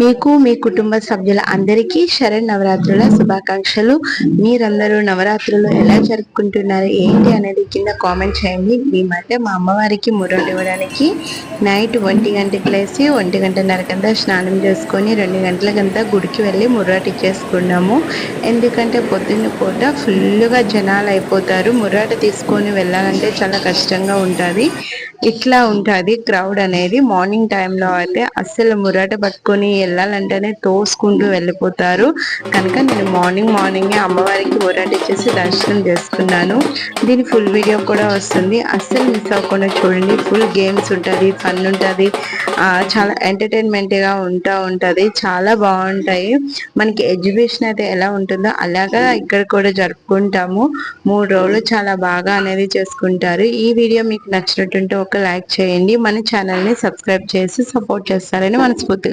మీకు మీ కుటుంబ సభ్యుల అందరికీ శరన్నవరాత్రుల శుభాకాంక్షలు. మీరందరూ నవరాత్రులు ఎలా జరుపుకుంటున్నారు ఏంటి అనేది కింద కామెంట్ చేయండి. మేమైతే మా అమ్మవారికి ముర్రోలు ఇవ్వడానికి నైట్ 1 గంటకి లేసి 1 గంటన్నరకంతా స్నానం చేసుకొని 2 గంటలకంతా గుడికి వెళ్ళి ముర్రాట ఇచ్చేసుకున్నాము. ఎందుకంటే పొద్దున్న పూట ఫుల్గా జనాలు అయిపోతారు. ముర్రాట తీసుకొని వెళ్ళాలంటే చాలా కష్టంగా ఉంటుంది. ఇట్లా ఉంటుంది క్రౌడ్ అనేది. మార్నింగ్ టైంలో అయితే అస్సలు ముర్రాట పట్టుకొని వెళ్ళాలంటేనే తోసుకుంటూ వెళ్ళిపోతారు. కనుక నేను మార్నింగే అమ్మవారికి ముర్రాట ఇచ్చేసి దర్శనం చేసుకున్నాను. దీని ఫుల్ వీడియో కూడా వస్తుంది, అస్సలు మిస్ అవ్వకుండా చూడండి. ఫుల్ గేమ్స్ ఉంటుంది, ఫన్ ఉంటుంది, చాలా ఎంటర్టైన్మెంట్గా ఉంటుంది. చాలా బాగుంటాయి. మనకి ఎగ్జిబిషన్ అయితే ఎలా ఉంటుందో అలాగా ఇక్కడ కూడా జరుపుకుంటాము. 3 రోజులు చాలా బాగా అనేది చేసుకుంటారు. ఈ వీడియో మీకు నచ్చినట్టుంటే ఒక లైక్ చేయండి. మన ఛానల్ని సబ్స్క్రైబ్ చేసి సపోర్ట్ చేస్తారని మనస్ఫూర్తిగా